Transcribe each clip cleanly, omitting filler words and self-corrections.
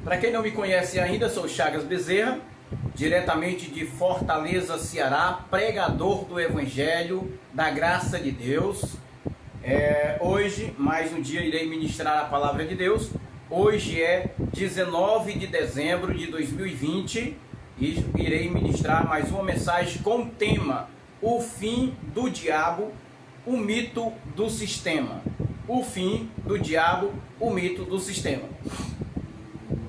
Para quem não me conhece ainda, sou Chagas Bezerra, diretamente de Fortaleza, Ceará, pregador do Evangelho, da graça de Deus. Hoje, mais um dia, irei ministrar a palavra de Deus. Hoje é 19 de dezembro de 2020 e irei ministrar mais uma mensagem com o tema: o fim do diabo, o mito do sistema. O fim do diabo, o mito do sistema.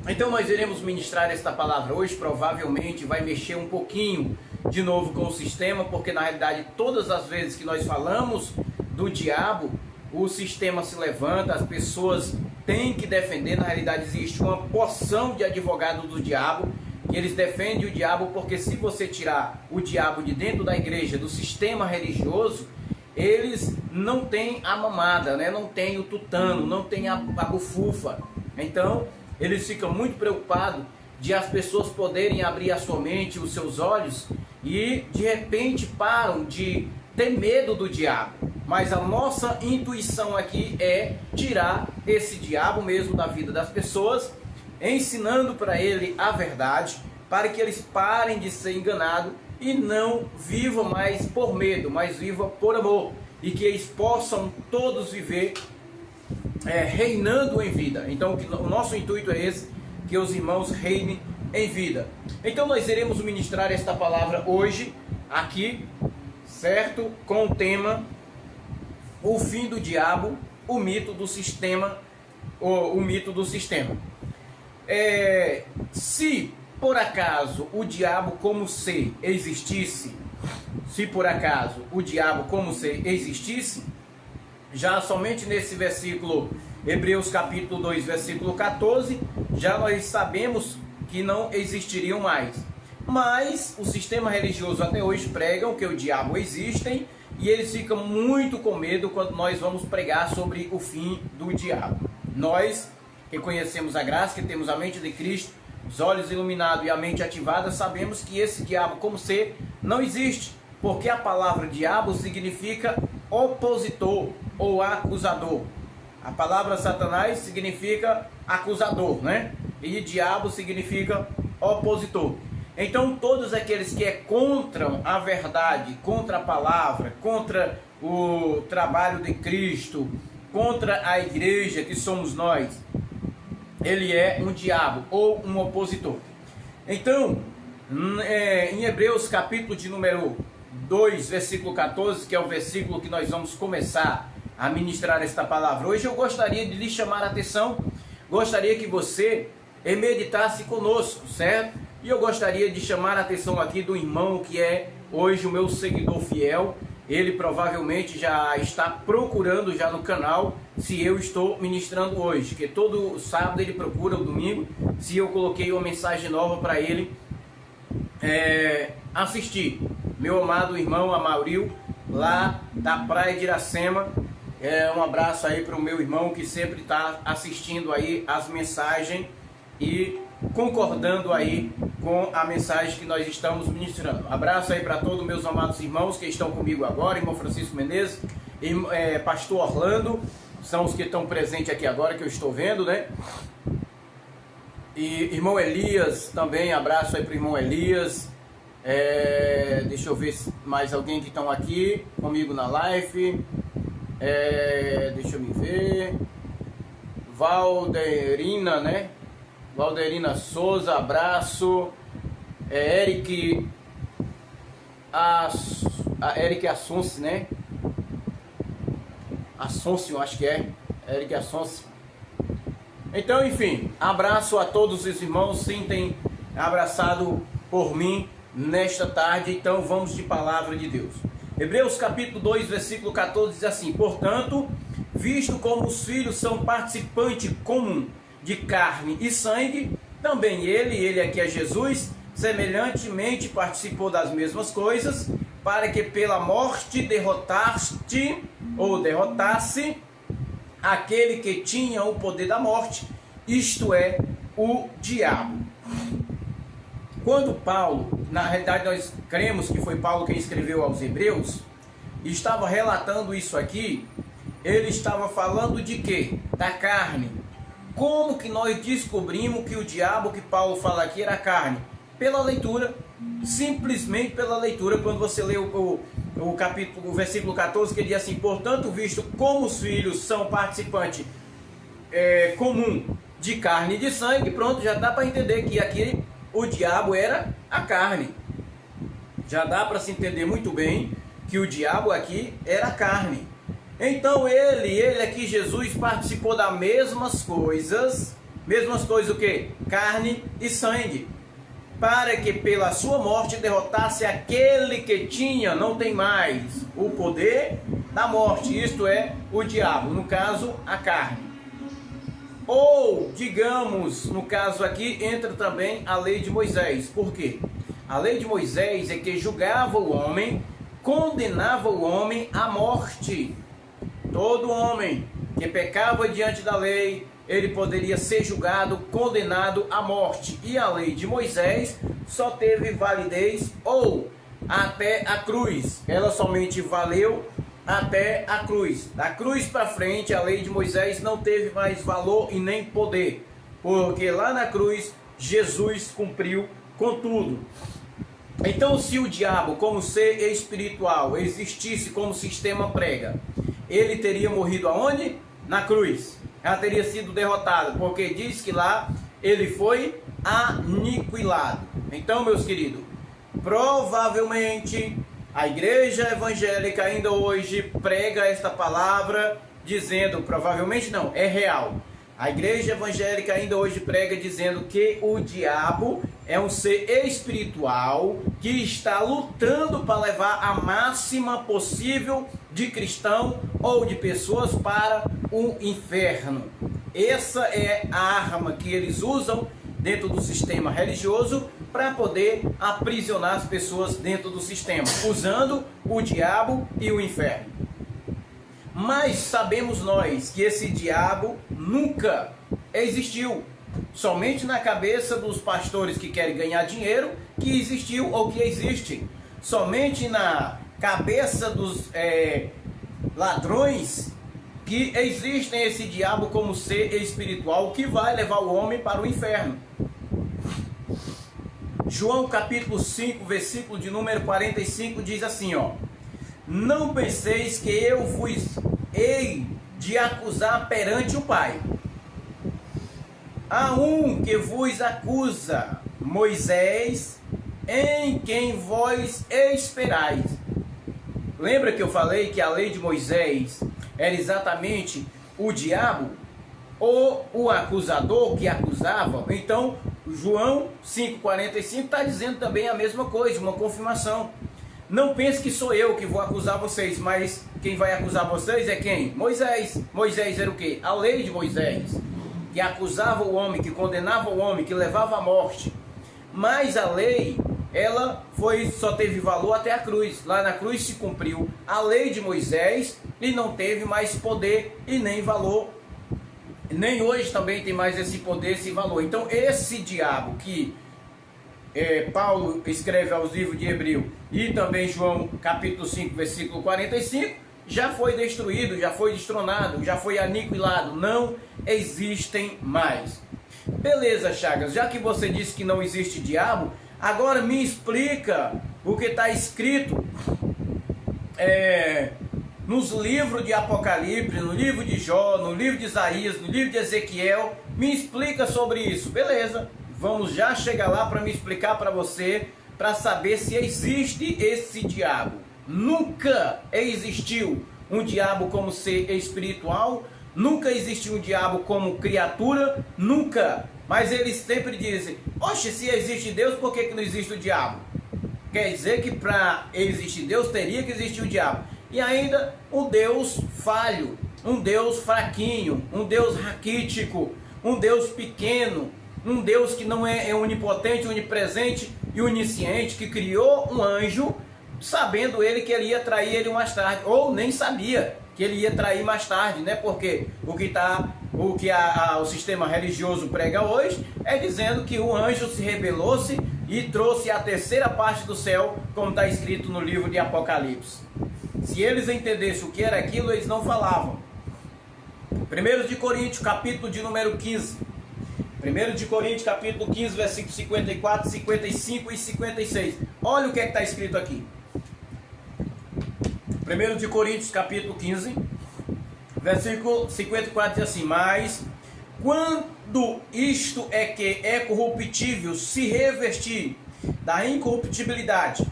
Então nós iremos ministrar esta palavra hoje. Provavelmente vai mexer um pouquinho de novo com o sistema, porque na realidade todas as vezes que nós falamos do diabo, o sistema se levanta, as pessoas têm que defender. Na realidade existe uma porção de advogados do diabo, que eles defendem o diabo, porque se você tirar o diabo de dentro da igreja, do sistema religioso, eles não têm a mamada, né? Não tem o tutano, não tem a bufufa. Então eles ficam muito preocupados de as pessoas poderem abrir a sua mente, os seus olhos, e de repente param de ter medo do diabo. Mas a nossa intuição aqui é tirar esse diabo mesmo da vida das pessoas, ensinando para ele a verdade, para que eles parem de ser enganados e não vivam mais por medo, mas vivam por amor, e que eles possam todos viver reinando em vida. Então o nosso intuito é esse, que os irmãos reinem em vida. Então nós iremos ministrar esta palavra hoje aqui, certo? Com o tema: o fim do diabo, o mito do sistema, o mito do sistema. Se por acaso o diabo como ser existisse, já somente nesse versículo, Hebreus capítulo 2, versículo 14, já nós sabemos que não existiriam mais. Mas o sistema religioso até hoje pregam que o diabo existe, e eles ficam muito com medo quando nós vamos pregar sobre o fim do diabo. Nós que conhecemos a graça, que temos a mente de Cristo, os olhos iluminados e a mente ativada, sabemos que esse diabo como ser não existe, porque a palavra diabo significa opositor ou acusador. A palavra Satanás significa acusador, né? E diabo significa opositor. Então todos aqueles que contra a verdade, contra a palavra, contra o trabalho de Cristo, contra a igreja que somos nós, ele é um diabo ou um opositor. Então, em Hebreus capítulo de número 2, versículo 14, que é o versículo que nós vamos começar a ministrar esta palavra hoje, eu gostaria de lhe chamar a atenção, gostaria que você meditasse conosco, certo? E eu gostaria de chamar a atenção aqui do irmão que é hoje o meu seguidor fiel. Ele provavelmente já está procurando já no canal se eu estou ministrando hoje, que todo sábado ele procura, o domingo, se eu coloquei uma mensagem nova para ele assistir. Meu amado irmão Amauril, lá da Praia de Iracema, um abraço aí para o meu irmão que sempre está assistindo aí as mensagens e concordando aí com a mensagem que nós estamos ministrando. Abraço aí para todos meus amados irmãos que estão comigo agora, irmão Francisco Menezes, pastor Orlando, são os que estão presentes aqui agora, que eu estou vendo, né? E irmão Elias também, abraço aí para o irmão Elias. Deixa eu ver mais alguém que estão aqui comigo na live. Deixa eu me ver. Valderina, né? Valderina Souza, abraço. Eric Assunce, né? Assunce, eu acho que é. Eric Assunce. Então, enfim, abraço a todos os irmãos, sentem abraçado por mim nesta tarde. Então vamos de palavra de Deus. Hebreus capítulo 2, versículo 14 diz assim: portanto, visto como os filhos são participantes comum de carne e sangue, também ele aqui é Jesus, semelhantemente participou das mesmas coisas, para que pela morte derrotasse aquele que tinha o poder da morte, isto é, o diabo. Quando Paulo, na realidade nós cremos que foi Paulo quem escreveu aos Hebreus, estava relatando isso aqui, ele estava falando de quê? Da carne. Como que nós descobrimos que o diabo que Paulo fala aqui era carne? Pela leitura, simplesmente pela leitura. Quando você lê o versículo 14, que ele diz assim: portanto, visto como os filhos são participantes comum de carne e de sangue, pronto, já dá para entender que aqui o diabo era a carne. Já dá para se entender muito bem que o diabo aqui era a carne. Então ele aqui, Jesus, participou das mesmas coisas o que? Carne e sangue, para que pela sua morte derrotasse aquele que tinha, não tem mais, o poder da morte, isto é, o diabo, no caso, a carne. Ou, digamos, no caso aqui, entra também a lei de Moisés. Por quê? A lei de Moisés é que julgava o homem, condenava o homem à morte. Todo homem que pecava diante da lei, ele poderia ser julgado, condenado à morte. E a lei de Moisés só teve validez ou até a cruz. Ela somente valeu até a cruz. Da cruz para frente, a lei de Moisés não teve mais valor e nem poder, porque lá na cruz Jesus cumpriu com tudo. Então, se o diabo, como ser espiritual, existisse como o sistema prega, ele teria morrido aonde? Na cruz. Ela teria sido derrotado, porque diz que lá ele foi aniquilado. Então, meus queridos, provavelmente a igreja evangélica ainda hoje prega esta palavra dizendo, provavelmente não, é real. A igreja evangélica ainda hoje prega dizendo que o diabo é um ser espiritual que está lutando para levar a máxima possível de cristão ou de pessoas para o inferno. Essa é a arma que eles usam dentro do sistema religioso para poder aprisionar as pessoas dentro do sistema, usando o diabo e o inferno. Mas sabemos nós que esse diabo nunca existiu. Somente na cabeça dos pastores que querem ganhar dinheiro que existiu ou que existe. Somente na cabeça dos ladrões que existem esse diabo como ser espiritual que vai levar o homem para o inferno. João capítulo 5, versículo de número 45 diz assim, ó: não penseis que eu vos hei de acusar perante o Pai. Há um que vos acusa, Moisés, em quem vós esperais. Lembra que eu falei que a lei de Moisés era exatamente o diabo, ou o acusador que acusava? Então, João 5,45 está dizendo também a mesma coisa, uma confirmação. Não pense que sou eu que vou acusar vocês, mas quem vai acusar vocês é quem? Moisés. Moisés era o quê? A lei de Moisés, que acusava o homem, que condenava o homem, que levava à morte. Mas a lei, ela só teve valor até a cruz. Lá na cruz se cumpriu a lei de Moisés e não teve mais poder e nem valor. Nem hoje também tem mais esse poder, esse valor. Então esse diabo que Paulo escreve aos livros de Hebreu e também João capítulo 5, versículo 45, já foi destruído, já foi destronado, já foi aniquilado, não existem mais. Beleza, Chagas, já que você disse que não existe diabo, agora me explica o que está escrito nos livros de Apocalipse, no livro de Jó, no livro de Isaías, no livro de Ezequiel. Me explica sobre isso. Beleza, vamos já chegar lá para me explicar para você, para saber se existe esse diabo. Nunca existiu um diabo como ser espiritual, nunca existiu um diabo como criatura, nunca. Mas eles sempre dizem, oxe, se existe Deus, por que não existe o diabo? Quer dizer que para existir Deus, teria que existir o diabo. E ainda um Deus falho, um Deus fraquinho, um Deus raquítico, um Deus pequeno, um Deus que não é onipotente, onipresente e onisciente, que criou um anjo, sabendo ele que ele ia trair ele mais tarde, ou nem sabia que ele ia trair mais tarde, né? Porque o que o sistema religioso prega hoje é dizendo que o anjo se rebelou-se e trouxe a terceira parte do céu, como está escrito no livro de Apocalipse. Se eles entendessem o que era aquilo, eles não falavam. 1 de Coríntios, capítulo de número 15. 1 de Coríntios, capítulo 15, versículos 54, 55 e 56. Olha o que está escrito aqui. 1 de Coríntios, capítulo 15, versículo 54 diz assim: mas quando isto é que é corruptível se revestir da incorruptibilidade,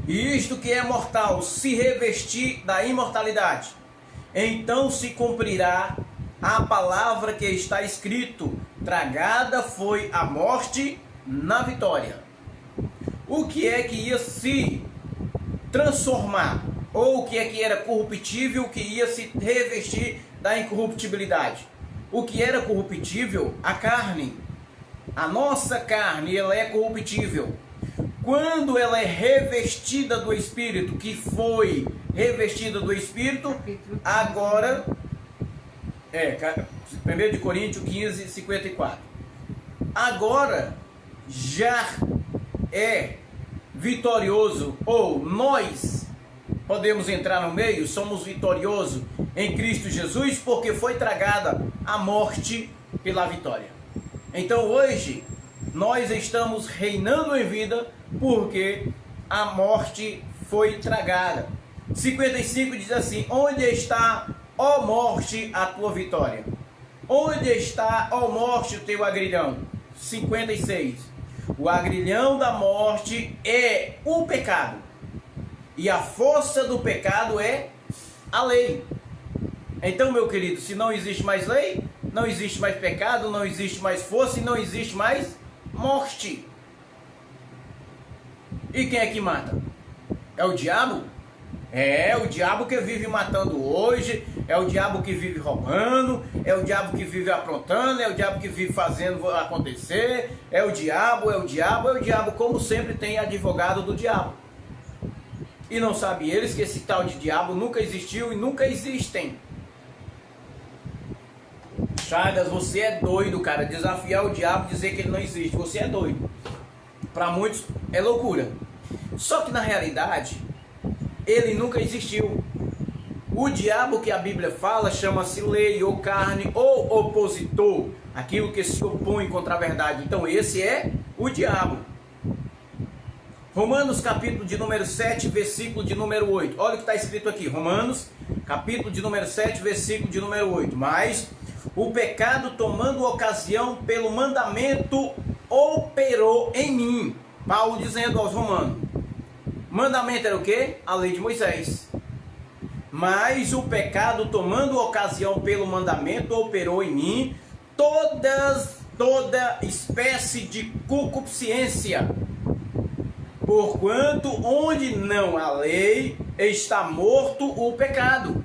e isto que é mortal se revestir da imortalidade, então se cumprirá a palavra que está escrito: tragada foi a morte na vitória. O que é que ia se transformar? Ou o que é que era corruptível, que ia se revestir da incorruptibilidade? O que era corruptível? A carne. A nossa carne, ela é corruptível. Quando ela é revestida do Espírito, que foi revestida do Espírito, agora... 1 de Coríntios 15, 54. Agora já é vitorioso, ou nós podemos entrar no meio, somos vitoriosos em Cristo Jesus, porque foi tragada a morte pela vitória. Então hoje nós estamos reinando em vida, porque a morte foi tragada. 55 diz assim: onde está, ó morte, a tua vitória? Onde está, ó morte, o teu agrilhão? 56. O agrilhão da morte é o pecado, e a força do pecado é a lei. Então, meu querido, se não existe mais lei, não existe mais pecado, não existe mais força e não existe mais morte. E quem é que mata? É o diabo? É o diabo que vive matando hoje, é o diabo que vive roubando, é o diabo que vive aprontando, é o diabo que vive fazendo acontecer, é o diabo, é o diabo, é o diabo, como sempre tem advogado do diabo. E não sabem eles que esse tal de diabo nunca existiu e nunca existem. Chagas, você é doido, cara, desafiar o diabo e dizer que ele não existe, você é doido. Para muitos é loucura. Só que na realidade, ele nunca existiu. O diabo que a Bíblia fala chama-se lei, ou carne, ou opositor, aquilo que se opõe contra a verdade. Então esse é o diabo. Romanos capítulo de número 7, versículo de número 8. Olha o que está escrito aqui. Romanos capítulo de número 7, versículo de número 8. Mas o pecado, tomando ocasião pelo mandamento, operou em mim. Paulo dizendo aos romanos. Mandamento era o quê? A lei de Moisés. Mas o pecado, tomando ocasião pelo mandamento, operou em mim toda espécie de concupiscência. Porquanto onde não há lei, está morto o pecado.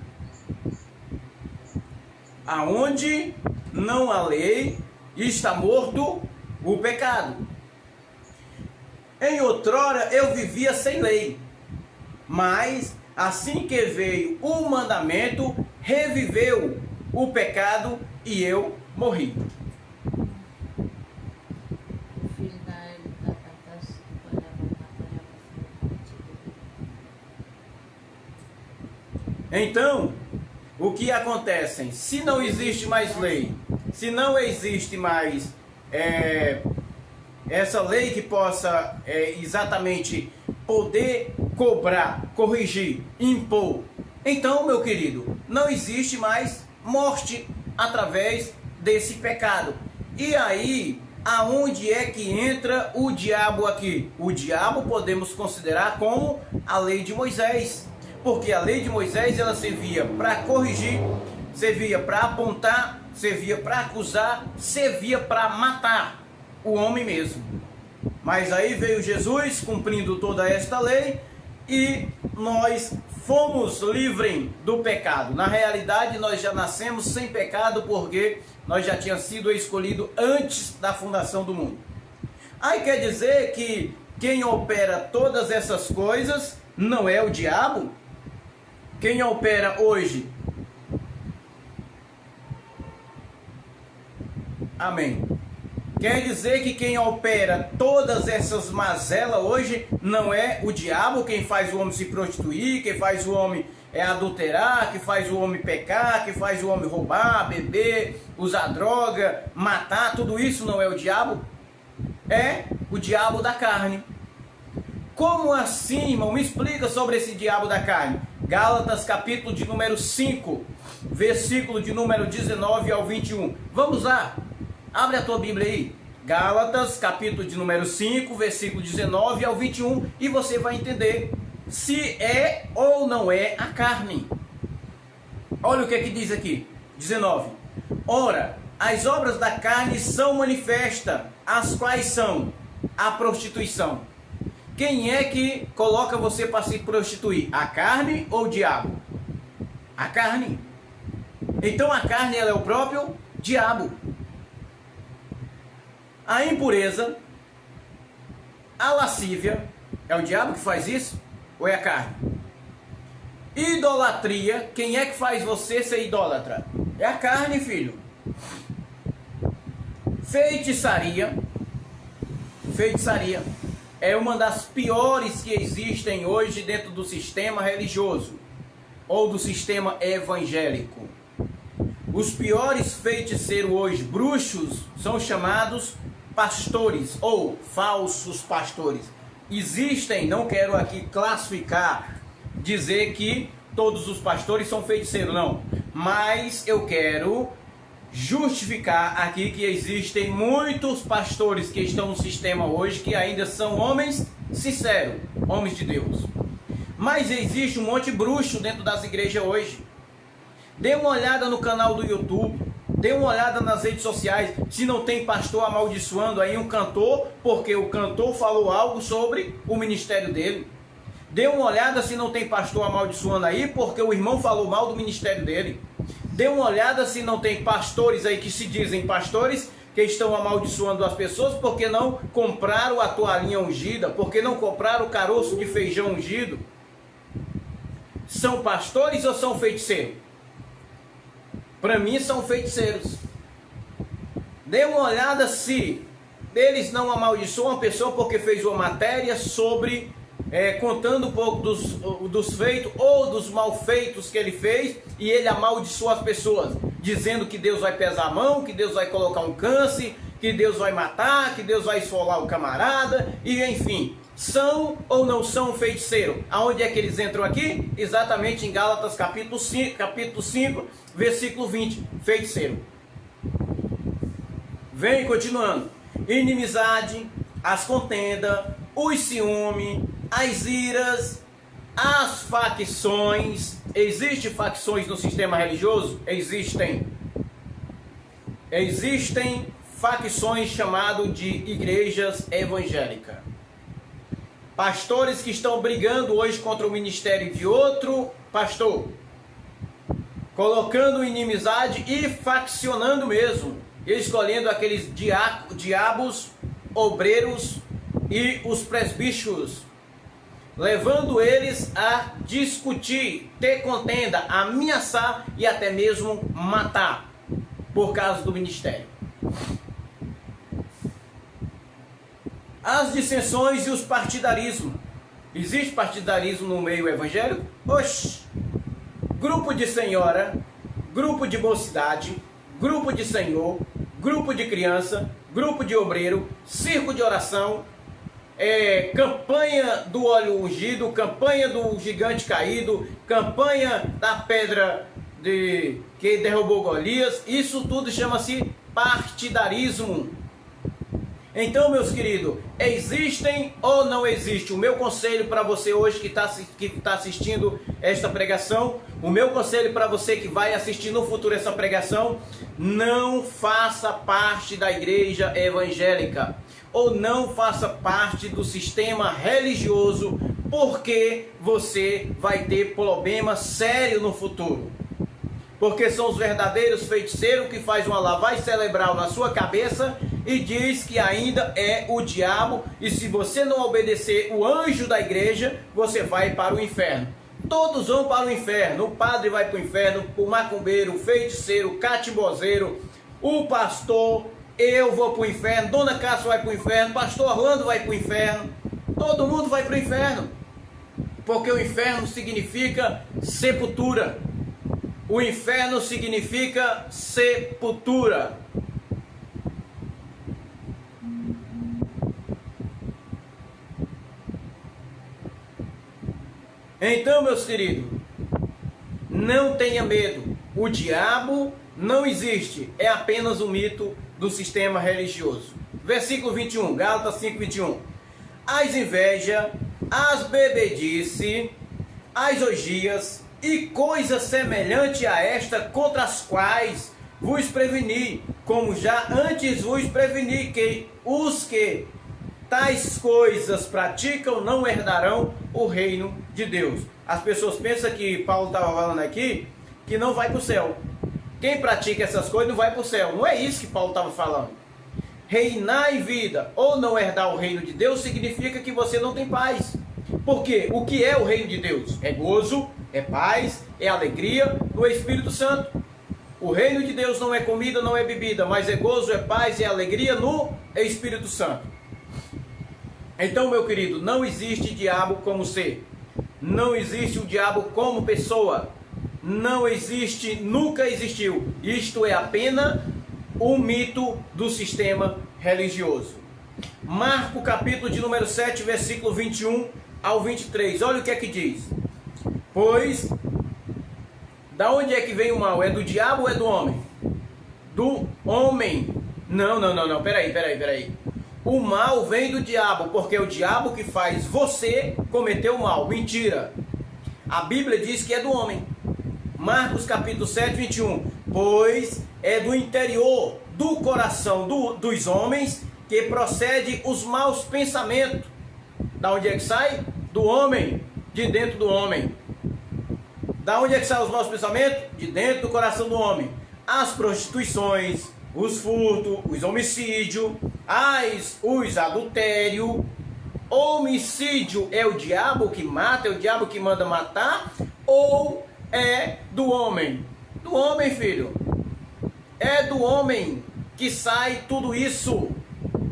Aonde não há lei, está morto o pecado. Em outrora eu vivia sem lei, mas assim que veio o mandamento, reviveu o pecado e eu morri. Então, o que acontece? Se não existe mais lei, se não existe mais essa lei que possa exatamente poder cobrar, corrigir, impor, então, meu querido, não existe mais morte através desse pecado. E aí, aonde é que entra o diabo aqui? O diabo podemos considerar como a lei de Moisés. Porque a lei de Moisés, ela servia para corrigir, servia para apontar, servia para acusar, servia para matar o homem mesmo. Mas aí veio Jesus cumprindo toda esta lei e nós fomos livres do pecado. Na realidade, nós já nascemos sem pecado porque nós já tínhamos sido escolhidos antes da fundação do mundo. Aí quer dizer que quem opera todas essas coisas não é o diabo? Quem opera hoje? Amém. Quer dizer que quem opera todas essas mazelas hoje não é o diabo, quem faz o homem se prostituir, quem faz o homem adulterar, que faz o homem pecar, que faz o homem roubar, beber, usar droga, matar, tudo isso não é o diabo? É o diabo da carne. Como assim, irmão? Me explica sobre esse diabo da carne. Gálatas, capítulo de número 5, versículo de número 19 ao 21. Vamos lá. Abre a tua Bíblia aí. Gálatas, capítulo de número 5, versículo 19 ao 21. E você vai entender se é ou não é a carne. Olha o que é que diz aqui. 19. Ora, as obras da carne são manifestas, as quais são a prostituição. Quem é que coloca você para se prostituir? A carne ou o diabo? A carne. Então a carne ela é o próprio diabo. A impureza, a lascívia, é o diabo que faz isso? Ou é a carne? Idolatria, quem é que faz você ser idólatra? É a carne, filho. Feitiçaria é uma das piores que existem hoje dentro do sistema religioso ou do sistema evangélico. Os piores feiticeiros hoje, bruxos, são chamados pastores ou falsos pastores. Existem, não quero aqui classificar, dizer que todos os pastores são feiticeiros, não. Mas eu quero justificar aqui que existem muitos pastores que estão no sistema hoje que ainda são homens sinceros, homens de Deus. Mas existe um monte de bruxo dentro das igrejas hoje. Dê uma olhada no canal do YouTube, dê uma olhada nas redes sociais, se não tem pastor amaldiçoando aí um cantor, porque o cantor falou algo sobre o ministério dele. Dê uma olhada se não tem pastor amaldiçoando aí, porque o irmão falou mal do ministério dele. Dê uma olhada se não tem pastores aí que se dizem pastores, que estão amaldiçoando as pessoas, porque não compraram a toalhinha ungida, porque não compraram o caroço de feijão ungido. São pastores ou são feiticeiros? Para mim são feiticeiros. Dê uma olhada se eles não amaldiçoam a pessoa porque fez uma matéria sobre... contando um pouco dos feitos ou dos malfeitos que ele fez, e ele amaldiçoa as pessoas, dizendo que Deus vai pesar a mão, que Deus vai colocar um câncer, que Deus vai matar, que Deus vai esfolar o camarada, e enfim, são ou não são feiticeiros? Aonde é que eles entram aqui? Exatamente em Gálatas capítulo 5, versículo 20, feiticeiro. Vem continuando. Inimizade, as contendas, os ciúmes, as iras, as facções. Existem facções no sistema religioso? Existem. Existem facções chamadas de igrejas evangélicas. Pastores que estão brigando hoje contra o ministério de outro pastor, colocando inimizade e faccionando mesmo, escolhendo aqueles diabos, obreiros e os presbíteros, levando eles a discutir, ter contenda, ameaçar e até mesmo matar, por causa do ministério. As dissensões e os partidarismos. Existe partidarismo no meio evangélico? Oxi! Grupo de senhora, grupo de mocidade, grupo de senhor, grupo de criança, grupo de obreiro, circo de oração, campanha do óleo ungido, campanha do gigante caído, campanha da pedra que derrubou Golias. Isso tudo chama-se partidarismo. Então, meus queridos, existem ou não existe? O meu conselho para você hoje que está assistindo esta pregação, o meu conselho para você que vai assistir no futuro essa pregação: não faça parte da igreja evangélica, ou não faça parte do sistema religioso, porque você vai ter problema sério no futuro. Porque são os verdadeiros feiticeiros que fazem uma lavagem cerebral na sua cabeça e diz que ainda é o diabo, e se você não obedecer o anjo da igreja, você vai para o inferno. Todos vão para o inferno. O padre vai para o inferno, o macumbeiro, o feiticeiro, o catimbozeiro, o pastor, eu vou para o inferno, Dona Cássia vai para o inferno, pastor Orlando vai para o inferno, todo mundo vai para o inferno. Porque o inferno significa sepultura. O inferno significa sepultura. Então, meus queridos, não tenha medo. O diabo não existe. É apenas um mito do sistema religioso. Versículo 21, Gálatas 5, 21. As invejas, as bebedices, as orgias e coisas semelhantes a esta, contra as quais vos preveni, como já antes vos preveni, que os que tais coisas praticam não herdarão o reino de Deus. As pessoas pensam que Paulo estava falando aqui, que não vai para o céu. Quem pratica essas coisas não vai para o céu. Não é isso que Paulo estava falando. Reinar em vida ou não herdar o reino de Deus significa que você não tem paz. Porque o que é o reino de Deus? É gozo, é paz, é alegria no Espírito Santo. O reino de Deus não é comida, não é bebida, mas é gozo, é paz, é alegria no Espírito Santo. Então, meu querido, não existe diabo como ser. Não existe o diabo como pessoa. Não existe, nunca existiu. Isto é apenas um mito do sistema religioso. Marcos capítulo de número 7, versículo 21 ao 23. Olha o que é que diz. Pois, da onde é que vem o mal? É do diabo ou é do homem? Do homem. Não, peraí. O mal vem do diabo, porque é o diabo que faz você cometer o mal. Mentira. A Bíblia diz que é do homem. Marcos capítulo 7, 21. Pois é do interior do coração dos homens que procede os maus pensamentos. Da onde é que sai? Do homem, de dentro do homem. Da onde é que saem os maus pensamentos? De dentro do coração do homem. As prostituições, os furtos, os homicídios, os adultérios. Homicídio é o diabo que mata, é o diabo que manda matar, ou é do homem? Do homem, filho. É do homem que sai tudo isso.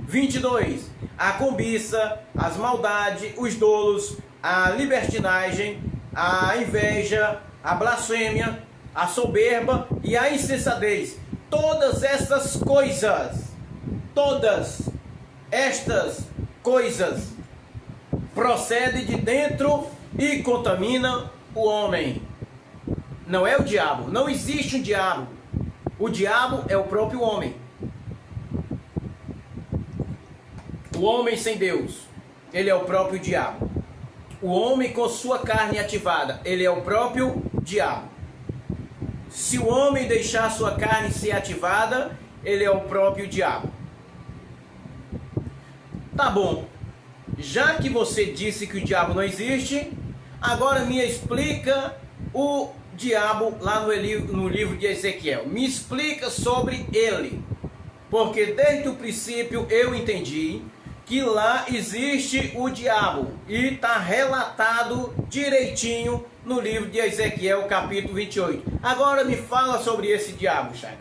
22. A cobiça, as maldades, os dolos, a libertinagem, a inveja, a blasfêmia, a soberba e a insensatez. Todas estas coisas procedem de dentro e contaminam o homem. Não é o diabo, não existe um diabo. O diabo é o próprio homem. O homem sem Deus, ele é o próprio diabo. O homem com sua carne ativada, ele é o próprio diabo. Se o homem deixar sua carne ser ativada, ele é o próprio diabo. Tá bom. Já que você disse que o diabo não existe, agora me explica o diabo lá no livro de Ezequiel. Me explica sobre ele. Porque desde o princípio eu entendi que lá existe o diabo. E está relatado direitinho no livro de Ezequiel, capítulo 28. Agora me fala sobre esse diabo, Chagas.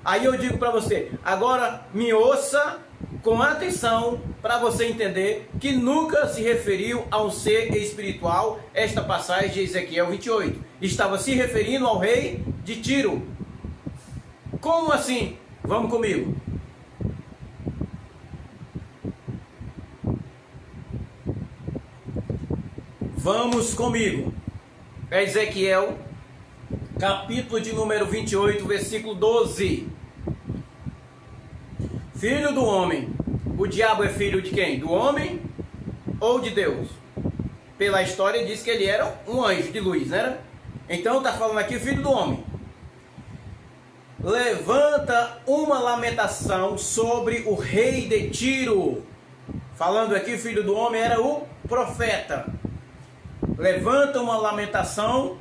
Aí eu digo para você, agora me ouça com atenção para você entender que nunca se referiu a um ser espiritual esta passagem de Ezequiel 28. Estava se referindo ao rei de Tiro. Como assim? Vamos comigo. Vamos comigo. Ezequiel, capítulo de número 28, versículo 12. Filho do homem. O diabo é filho de quem? Do homem ou de Deus? Pela história diz que ele era um anjo de luz, né? Então está falando aqui filho do homem. Levanta uma lamentação sobre o rei de Tiro. Falando aqui, filho do homem era o profeta. Levanta uma lamentação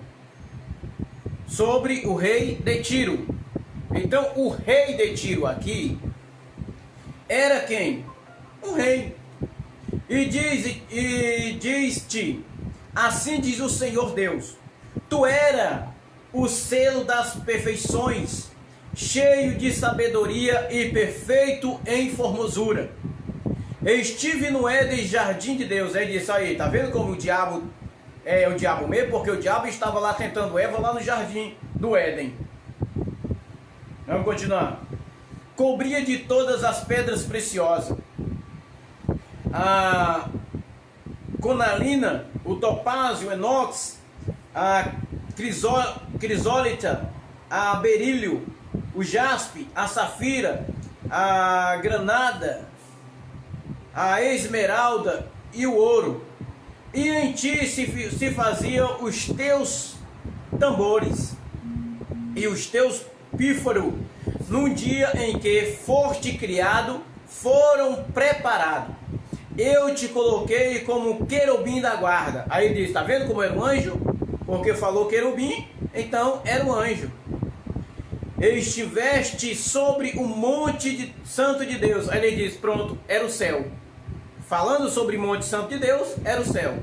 sobre o rei de Tiro. Então o rei de Tiro aqui era quem? Um rei. E diz-te, assim diz o Senhor Deus, tu era o selo das perfeições, cheio de sabedoria e perfeito em formosura. Estive no Éden, jardim de Deus. Ele disse aí, tá vendo como o diabo é o diabo mesmo, porque o diabo estava lá tentando Eva lá no jardim do Éden. Vamos continuar. Cobria de todas as pedras preciosas. A conalina, o topázio, o enox, a crisólita, a berílio, o jaspe, a safira, a granada, a esmeralda e o ouro. E em ti se faziam os teus tambores e os teus pífaros, num dia em que foste criado, foram preparados. Eu te coloquei como querubim da guarda. Aí diz, tá vendo como era um anjo? Porque falou querubim, então era um anjo. Estiveste sobre o monte santo de Deus. Aí ele diz, pronto, era o céu. Falando sobre o monte santo de Deus, era o céu.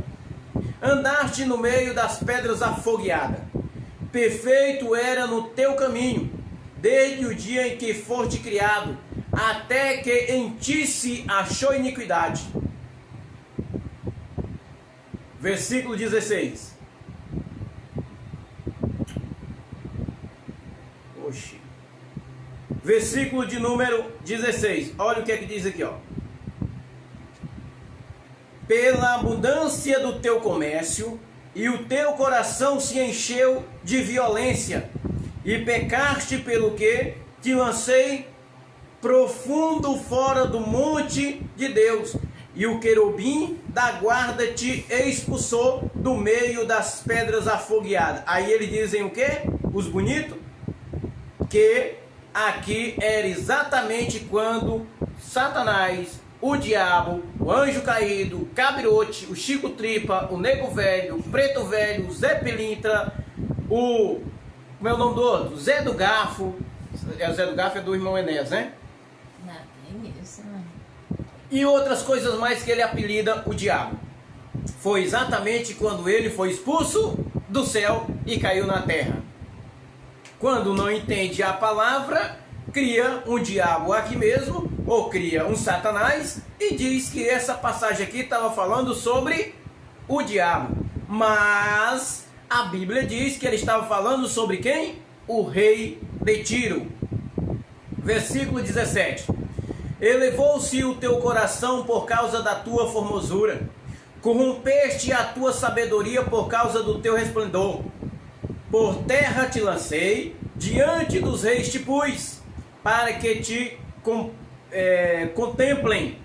Andaste no meio das pedras afogueadas. Perfeito era no teu caminho, desde o dia em que foste criado, até que em ti se achou iniquidade. Versículo 16. Oxi. Versículo de número 16. Olha o que é que diz aqui, ó. Pela abundância do teu comércio, e o teu coração se encheu de violência, e pecaste pelo que te lancei profundo fora do monte de Deus, e o querubim da guarda te expulsou do meio das pedras afogueadas. Aí eles dizem o quê? Os bonitos? Que aqui era exatamente quando Satanás, o diabo, o anjo caído, o cabirote, o Chico Tripa, o Nego Velho, o Preto Velho, o Zé Pilintra, o... como é o nome do outro? Zé do Garfo. O Zé do Garfo é do irmão Enéas, né? Não, tem isso, né? E outras coisas mais que ele apelida o diabo. Foi exatamente quando ele foi expulso do céu e caiu na terra. Quando não entende a palavra, cria um diabo aqui mesmo, ou cria um Satanás, e diz que essa passagem aqui estava falando sobre o diabo. Mas a Bíblia diz que ele estava falando sobre quem? O rei de Tiro. Versículo 17. Elevou-se o teu coração por causa da tua formosura, corrompeste a tua sabedoria por causa do teu resplendor. Por terra te lancei, diante dos reis te pus, para que te contemplem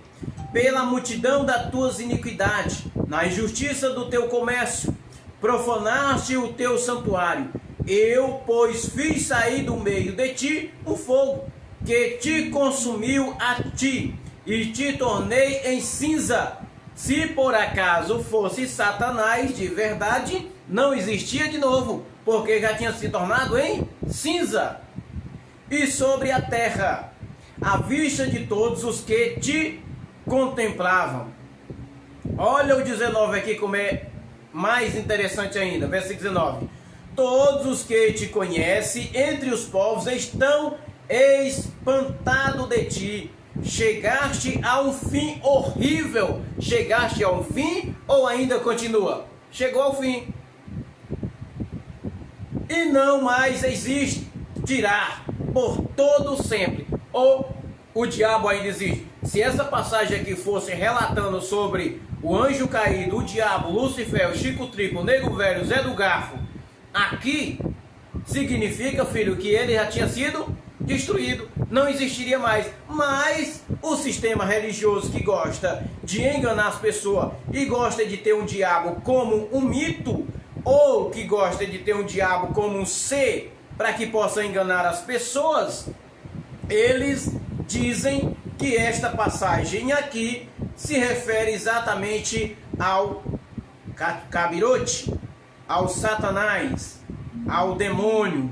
pela multidão das tuas iniquidades, na injustiça do teu comércio, profanaste o teu santuário. Eu, pois, fiz sair do meio de ti um fogo, que te consumiu a ti, e te tornei em cinza. Se por acaso fosse Satanás de verdade, não existia de novo, porque já tinha se tornado em cinza. E sobre a terra, à vista de todos os que te contemplavam. Olha o 19 aqui como é mais interessante ainda, versículo 19. Todos os que te conhecem entre os povos estão espantados de ti. Chegaste a um fim horrível. Chegaste a um fim ou ainda continua? Chegou ao fim. E não mais existirá por todo sempre. Ou o diabo ainda existe. Se essa passagem aqui fosse relatando sobre o anjo caído, o diabo, Lucifer, o Chico Tripa, o Nego Velho, o Zé do Garfo, aqui significa, filho, que ele já tinha sido destruído, não existiria mais. Mas o sistema religioso que gosta de enganar as pessoas e gosta de ter um diabo como um mito, ou que gosta de ter um diabo como um ser para que possa enganar as pessoas, eles dizem que esta passagem aqui se refere exatamente ao cabirote, ao Satanás, ao demônio.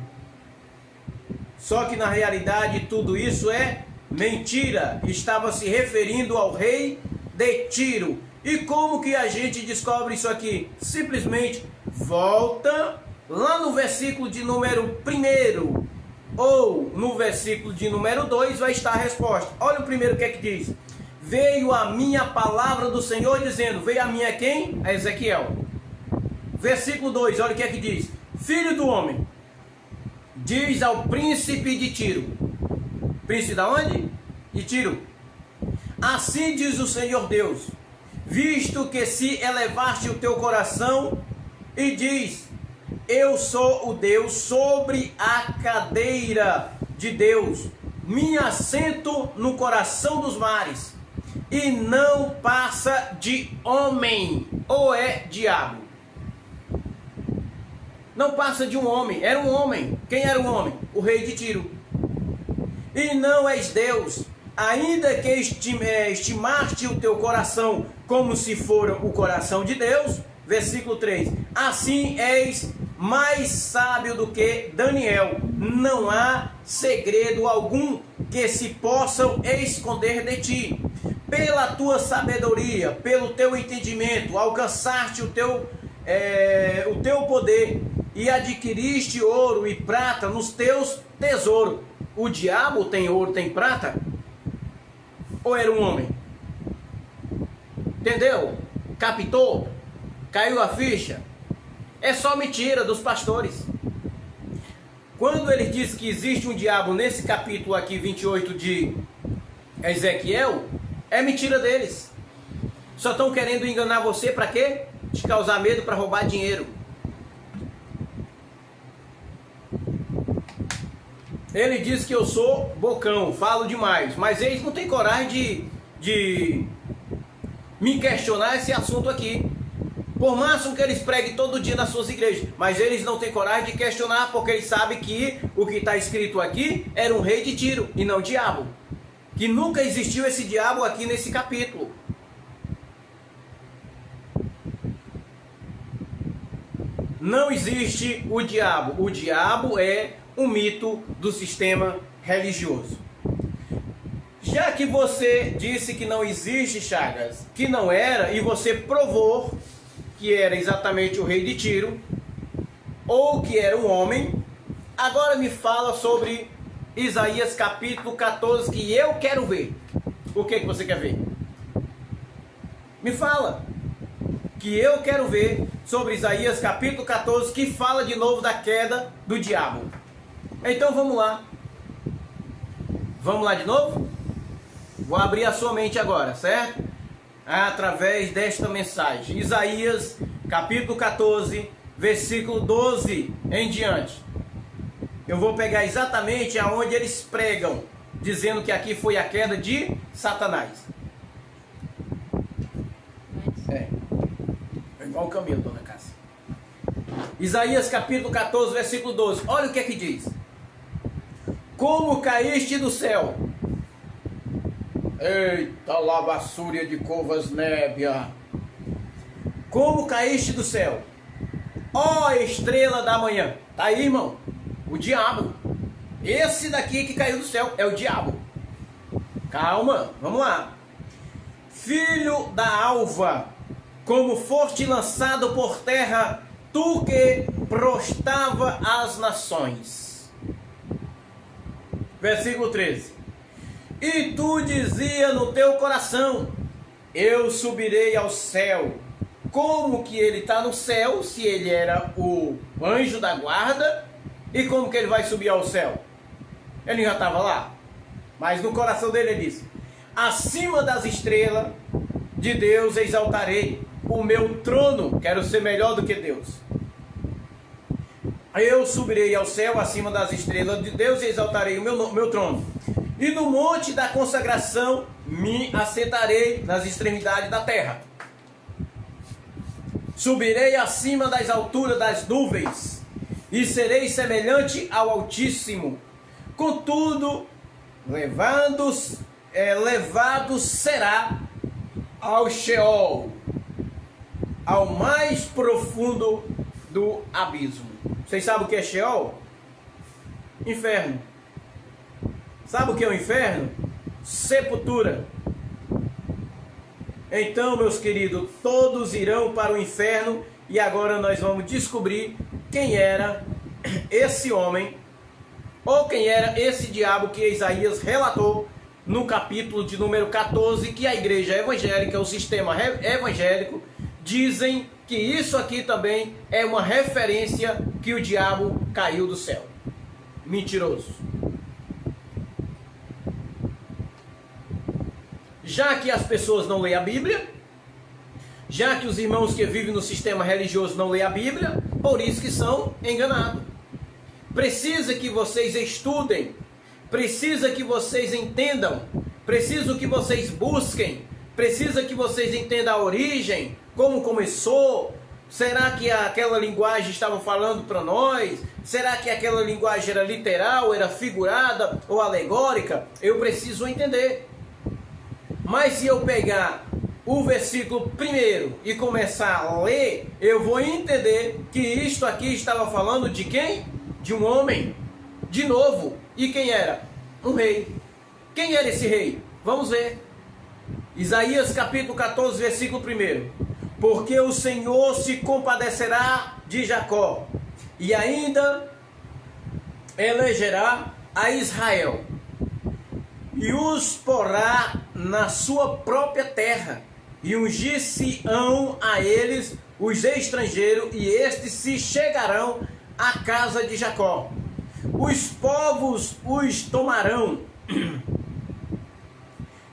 Só que na realidade tudo isso é mentira. Estava se referindo ao rei de Tiro. E como que a gente descobre isso aqui? Simplesmente volta lá no versículo de número 1 ou no versículo de número 2 vai estar a resposta. Olha o primeiro que é que diz. Veio a minha palavra do Senhor dizendo. Veio a minha quem? A Ezequiel. Versículo 2, olha o que é que diz. Filho do homem, diz ao príncipe de Tiro. Príncipe da onde? De Tiro. Assim diz o Senhor Deus, visto que se elevaste o teu coração e diz, eu sou o Deus sobre a cadeira de Deus, me assento no coração dos mares, e não passa de homem, ou é diabo. Não passa de um homem, era um homem. Quem era o homem? O rei de Tiro. E não és Deus, ainda que estimaste o teu coração como se fora o coração de Deus. Versículo 3. Assim és mais sábio do que Daniel. Não há segredo algum que se possam esconder de ti. Pela tua sabedoria, pelo teu entendimento, alcançaste o teu poder e adquiriste ouro e prata nos teus tesouros. O diabo tem ouro, tem prata? Ou era um homem? Entendeu? Captou? Caiu a ficha? É só mentira dos pastores. Quando ele diz que existe um diabo nesse capítulo aqui 28 de Ezequiel, é mentira deles. Só estão querendo enganar você para quê? Te causar medo, para roubar dinheiro. Ele diz que eu sou bocão, falo demais, mas eles não têm coragem de me questionar esse assunto aqui. Por máximo que eles preguem todo dia nas suas igrejas, mas eles não têm coragem de questionar, porque eles sabem que o que está escrito aqui era um rei de Tiro e não diabo. Que nunca existiu esse diabo aqui nesse capítulo. Não existe o diabo. O diabo é um mito do sistema religioso. Já que você disse que não existe, Chagas, que não era, e você provou que era exatamente o rei de Tiro, ou que era um homem, agora me fala sobre Isaías capítulo 14, que eu quero ver. O que você quer ver? Me fala. Que eu quero ver sobre Isaías capítulo 14, que fala de novo da queda do diabo. Então vamos lá. Vamos lá de novo? Vou abrir a sua mente agora, certo? Através desta mensagem. Isaías capítulo 14, versículo 12 em diante. Eu vou pegar exatamente aonde eles pregam, dizendo que aqui foi a queda de Satanás. É igual o camelo, dona Cássia. Isaías capítulo 14, versículo 12. Olha o que é que diz. Como caíste do céu. Eita lavassúria de covas nébia. Como caíste do céu, ó estrela da manhã. Tá aí, irmão, o diabo. Esse daqui que caiu do céu é o diabo. Calma, vamos lá. Filho da alva, como foste lançado por terra, tu que prostrava as nações. Versículo 13. E tu dizia no teu coração, eu subirei ao céu. Como que ele está no céu, se ele era o anjo da guarda? E como que ele vai subir ao céu? Ele já estava lá. Mas no coração dele ele disse, acima das estrelas de Deus exaltarei o meu trono. Quero ser melhor do que Deus. Eu subirei ao céu acima das estrelas de Deus e exaltarei o meu trono. E no monte da consagração me assentarei nas extremidades da terra. Subirei acima das alturas das nuvens e serei semelhante ao Altíssimo. Contudo, levado será ao Sheol, ao mais profundo do abismo. Vocês sabem o que é Sheol? Inferno. Sabe o que é o inferno? Sepultura. Então, meus queridos, todos irão para o inferno e agora nós vamos descobrir quem era esse homem ou quem era esse diabo que Isaías relatou no capítulo de número 14, que a igreja evangélica, o sistema evangélico, dizem que isso aqui também é uma referência que o diabo caiu do céu. Mentiroso. Já que as pessoas não leem a Bíblia, já que os irmãos que vivem no sistema religioso não leem a Bíblia, por isso que são enganados. Precisa que vocês estudem, precisa que vocês entendam, precisa que vocês busquem, precisa que vocês entendam a origem, como começou. Será que aquela linguagem estava falando para nós? Será que aquela linguagem era literal, era figurada ou alegórica? Eu preciso entender. Mas se eu pegar o versículo primeiro e começar a ler, eu vou entender que isto aqui estava falando de quem? De um homem, de novo. E quem era? Um rei. Quem era esse rei? Vamos ver. Isaías capítulo 14, versículo 1. Porque o Senhor se compadecerá de Jacó, e ainda elegerá a Israel, e os porá na sua própria terra, e ungir-se-ão a eles os estrangeiros, e estes se chegarão à casa de Jacó. Os povos os tomarão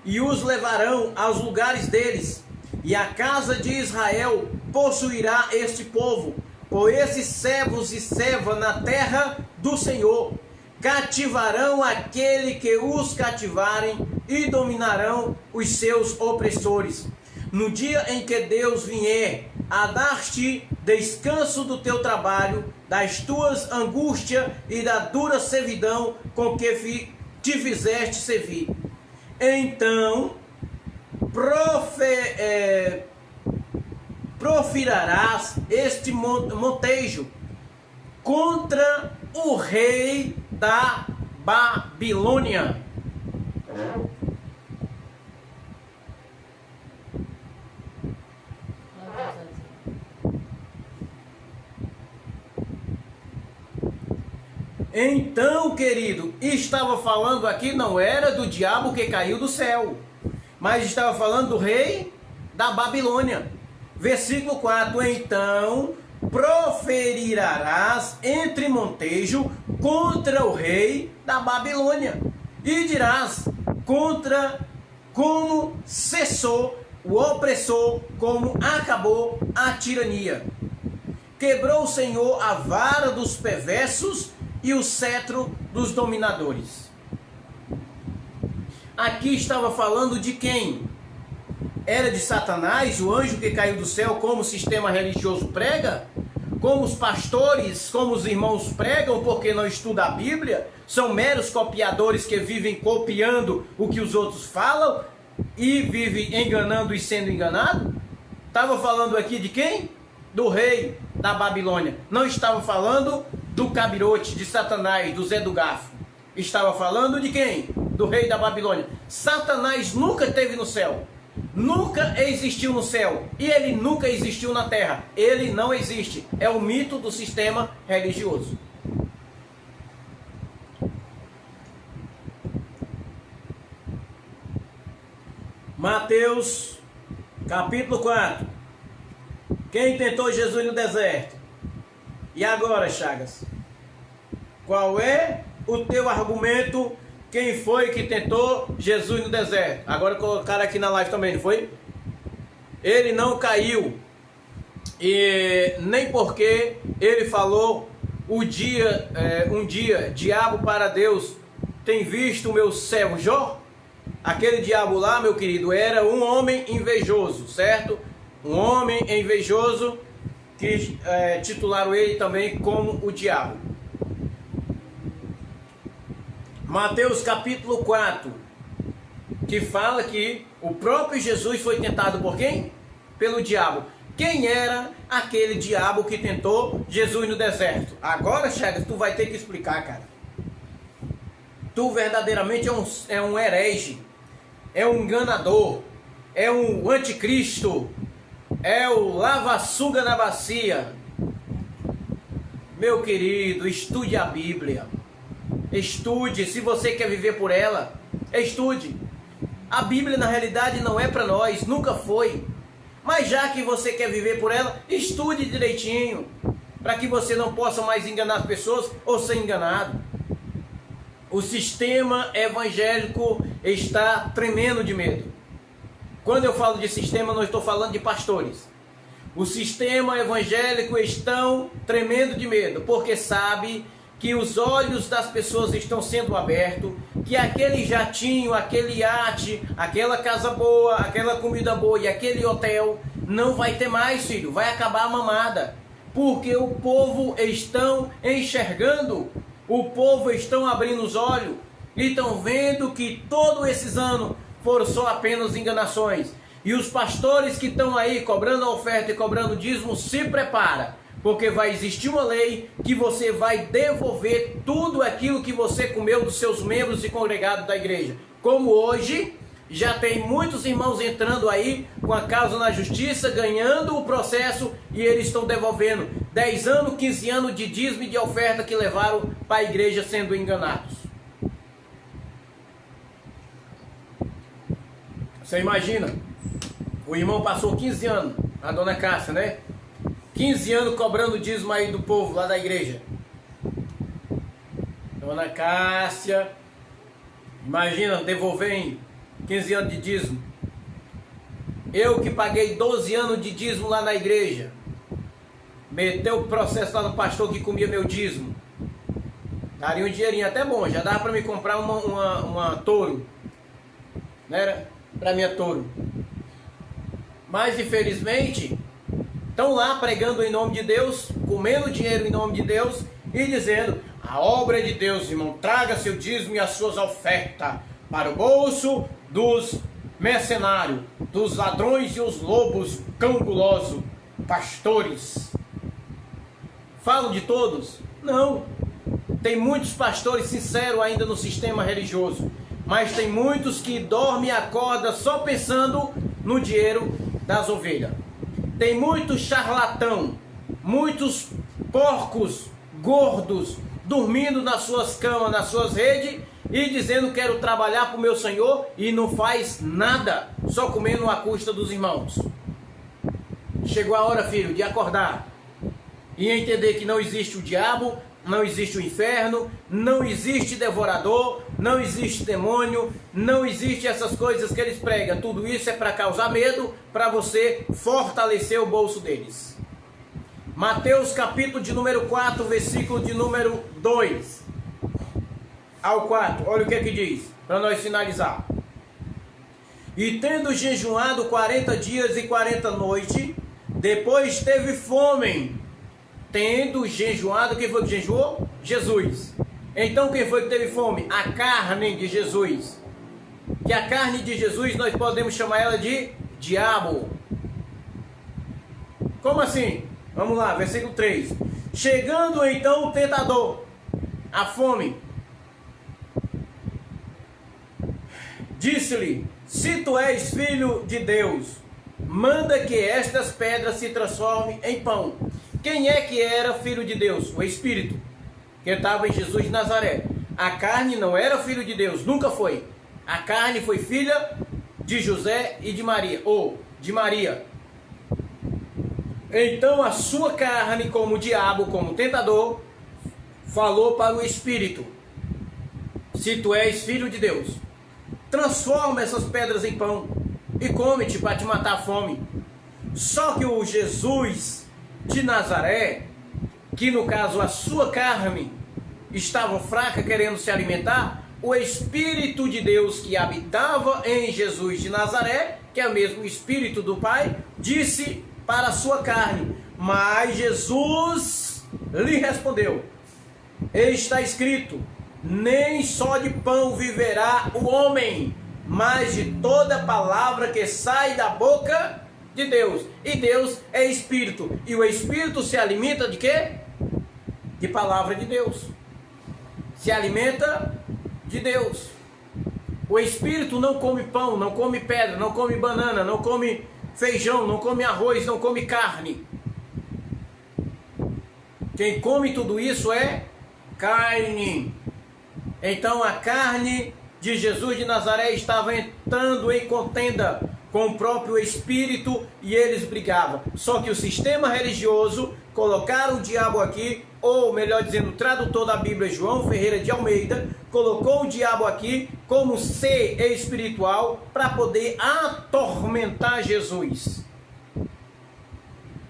e os levarão aos lugares deles, e a casa de Israel possuirá este povo, por esses servos e servas na terra do Senhor. Cativarão aquele que os cativarem e dominarão os seus opressores. No dia em que Deus vier a dar-te descanso do teu trabalho, das tuas angústias e da dura servidão com que te fizeste servir, então profirarás este montejo contra o rei da Babilônia. Então, querido, estava falando aqui, não era do diabo que caiu do céu, mas estava falando do rei da Babilônia. Versículo 4. Então proferirás entre montejo contra o rei da Babilônia, e dirás contra como cessou o opressor, como acabou a tirania. Quebrou o Senhor a vara dos perversos e o cetro dos dominadores. Aqui estava falando de quem? Era de Satanás, o anjo que caiu do céu, como o sistema religioso prega? Como os pastores, como os irmãos pregam, porque não estudam a Bíblia? São meros copiadores que vivem copiando o que os outros falam e vivem enganando e sendo enganado? Estava falando aqui de quem? Do rei da Babilônia. Não estava falando do cabirote, de Satanás, do Zé do Garfo. Estava falando de quem? Do rei da Babilônia. Satanás nunca esteve no céu. Nunca existiu no céu. E ele nunca existiu na terra. Ele não existe. É o mito do sistema religioso. Mateus capítulo 4. Quem tentou Jesus no deserto? E agora, Chagas? Qual é o teu argumento? Quem foi que tentou Jesus no deserto? Agora colocaram aqui na live também, não foi? Ele não caiu. E nem porque ele falou um dia, diabo para Deus, tem visto o meu servo Jó? Aquele diabo lá, meu querido, era um homem invejoso, certo? Um homem invejoso que titularam ele também como o diabo. Mateus capítulo 4, que fala que o próprio Jesus foi tentado por quem? Pelo diabo. Quem era aquele diabo que tentou Jesus no deserto? Agora, Chagas, tu vai ter que explicar, cara. Tu verdadeiramente é um herege, é um enganador, é um anticristo, é o lava-suga na bacia. Meu querido, estude a Bíblia. Estude, se você quer viver por ela, estude. A Bíblia na realidade não é para nós, nunca foi. Mas já que você quer viver por ela, estude direitinho, para que você não possa mais enganar as pessoas ou ser enganado. O sistema evangélico está tremendo de medo. Quando eu falo de sistema, não estou falando de pastores. O sistema evangélico estão tremendo de medo, porque sabe que os olhos das pessoas estão sendo abertos, que aquele jatinho, aquele iate, aquela casa boa, aquela comida boa e aquele hotel não vai ter mais, filho, vai acabar a mamada, porque o povo estão enxergando, o povo estão abrindo os olhos e estão vendo que todos esses anos foram só apenas enganações. E os pastores que estão aí cobrando a oferta e cobrando dízimo, se prepara, porque vai existir uma lei que você vai devolver tudo aquilo que você comeu dos seus membros e congregados da igreja. Como hoje, já tem muitos irmãos entrando aí com a causa na justiça, ganhando o processo e eles estão devolvendo 10 anos, 15 anos de dízimo e de oferta que levaram para a igreja sendo enganados. Você imagina, o irmão passou 15 anos, a dona Cássia, né? 15 anos cobrando dízimo aí do povo lá da igreja. Dona Cássia, imagina devolver em 15 anos de dízimo. Eu que paguei 12 anos de dízimo lá na igreja, meteu o processo lá no pastor que comia meu dízimo. Daria um dinheirinho até bom, já dava para me comprar uma touro, né? Para minha touro. Mas infelizmente estão lá pregando em nome de Deus, comendo dinheiro em nome de Deus e dizendo: a obra é de Deus, irmão, traga seu dízimo e as suas ofertas para o bolso dos mercenários, dos ladrões e os lobos cangulosos, pastores. Falo de todos? Não. Tem muitos pastores sinceros ainda no sistema religioso, mas tem muitos que dormem e acordam só pensando no dinheiro das ovelhas. Tem muitos charlatão, muitos porcos gordos dormindo nas suas camas, nas suas redes e dizendo: quero trabalhar para o meu Senhor, e não faz nada, só comendo a custa dos irmãos. Chegou a hora, filho, de acordar e entender que não existe o diabo, não existe o inferno, não existe devorador, não existe demônio, não existe essas coisas que eles pregam. Tudo isso é para causar medo, para você fortalecer o bolso deles. Mateus capítulo de número 4, versículo de número 2 ao 4. Olha o que diz, para nós finalizar. E tendo jejuado 40 dias e 40 noites, depois teve fome. Tendo jejuado, quem foi que jejuou? Jesus. Então quem foi que teve fome? A carne de Jesus. Que a carne de Jesus nós podemos chamar ela de diabo. Como assim? Vamos lá, versículo 3. Chegando então o tentador, a fome, disse-lhe: se tu és filho de Deus, manda que estas pedras se transformem em pão. Quem é que era filho de Deus? O Espírito, que estava em Jesus de Nazaré. A carne não era filho de Deus, nunca foi. A carne foi filha de José e de Maria, ou de Maria. Então a sua carne, como o diabo, como o tentador, falou para o Espírito: se tu és filho de Deus, transforma essas pedras em pão e come-te para te matar a fome. Só que o Jesus de Nazaré, que no caso a sua carne estava fraca, querendo se alimentar, o Espírito de Deus que habitava em Jesus de Nazaré, que é o mesmo Espírito do Pai, disse para a sua carne. Mas Jesus lhe respondeu: está escrito, nem só de pão viverá o homem, mas de toda palavra que sai da boca de Deus. E Deus é Espírito, e o Espírito se alimenta de quê? De palavra de Deus. Se alimenta de Deus. O Espírito não come pão, não come pedra, não come banana, não come feijão, não come arroz, não come carne. Quem come tudo isso é carne. Então a carne de Jesus de Nazaré estava entrando em contenda com o próprio Espírito e eles brigavam. Só que o sistema religioso colocaram o diabo aqui, ou melhor dizendo, o tradutor da Bíblia, João Ferreira de Almeida, colocou o diabo aqui como ser espiritual para poder atormentar Jesus.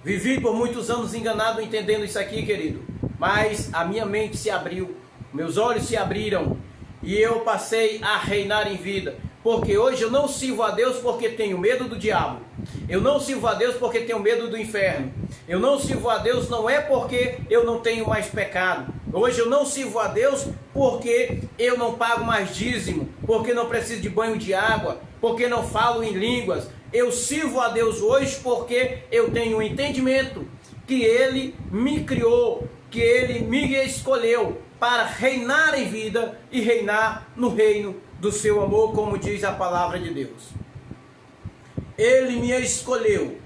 Vivi por muitos anos enganado entendendo isso aqui, querido, mas a minha mente se abriu, meus olhos se abriram e eu passei a reinar em vida. Porque hoje eu não sirvo a Deus porque tenho medo do diabo. Eu não sirvo a Deus porque tenho medo do inferno. Eu não sirvo a Deus não é porque eu não tenho mais pecado. Hoje eu não sirvo a Deus porque eu não pago mais dízimo, porque não preciso de banho de água, porque não falo em línguas. Eu sirvo a Deus hoje porque eu tenho um entendimento que Ele me criou, que Ele me escolheu para reinar em vida e reinar no reino do seu amor, como diz a palavra de Deus. Ele me escolheu,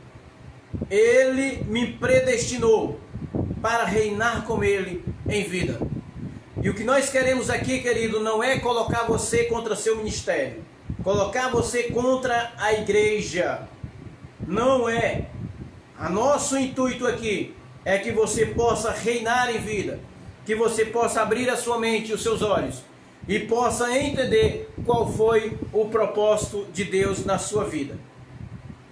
Ele me predestinou para reinar com Ele em vida. E o que nós queremos aqui, querido, não é colocar você contra seu ministério, colocar você contra a igreja. Não é. O nosso intuito aqui é que você possa reinar em vida, que você possa abrir a sua mente e os seus olhos e possa entender qual foi o propósito de Deus na sua vida.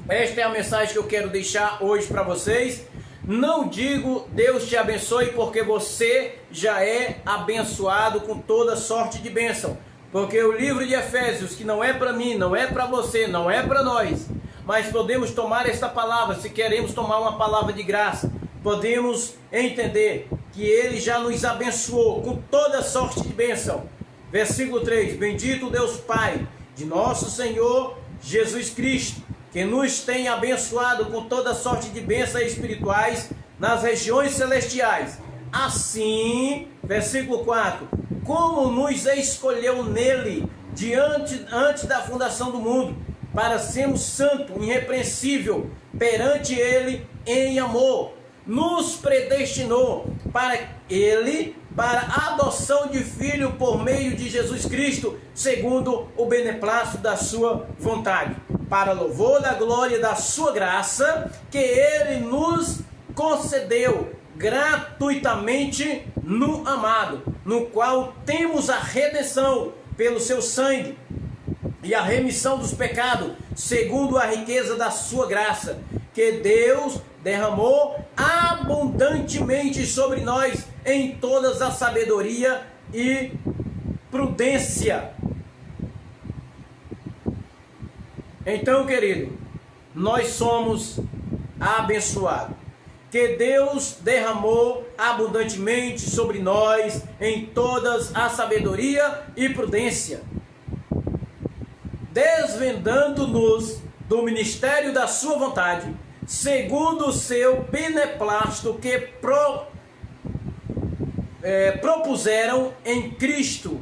Esta é a mensagem que eu quero deixar hoje para vocês. Não digo Deus te abençoe porque você já é abençoado com toda sorte de bênção. Porque o livro de Efésios, que não é para mim, não é para você, não é para nós, mas podemos tomar esta palavra, se queremos tomar uma palavra de graça, podemos entender que Ele já nos abençoou com toda sorte de bênção. Versículo 3, bendito Deus Pai de nosso Senhor Jesus Cristo, que nos tem abençoado com toda sorte de bênçãos espirituais nas regiões celestiais. Assim, versículo 4, como nos escolheu nele antes da fundação do mundo, para sermos santos, irrepreensível perante Ele em amor, nos predestinou para a adoção de filho por meio de Jesus Cristo, segundo o beneplácito da sua vontade, para louvor da glória da sua graça, que Ele nos concedeu gratuitamente no amado, no qual temos a redenção pelo seu sangue e a remissão dos pecados, segundo a riqueza da sua graça, que Deus derramou abundantemente sobre nós em todas a sabedoria e prudência. Então, querido, nós somos abençoados, que Deus derramou abundantemente sobre nós em todas a sabedoria e prudência, desvendando-nos do ministério da sua vontade, segundo o seu beneplácito que propuseram em Cristo.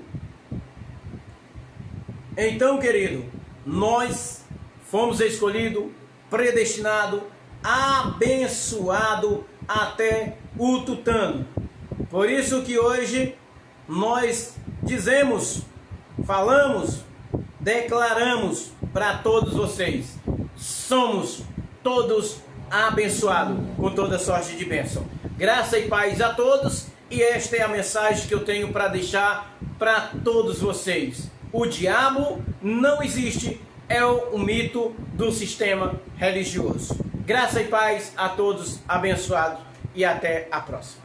Então, querido, nós fomos escolhidos, predestinados, abençoados até o tutano. Por isso que hoje nós dizemos, falamos, declaramos para todos vocês, somos todos abençoados com toda sorte de bênção. Graça e paz a todos, e esta é a mensagem que eu tenho para deixar para todos vocês. O diabo não existe, é o mito do sistema religioso. Graça e paz a todos, abençoados, e até a próxima.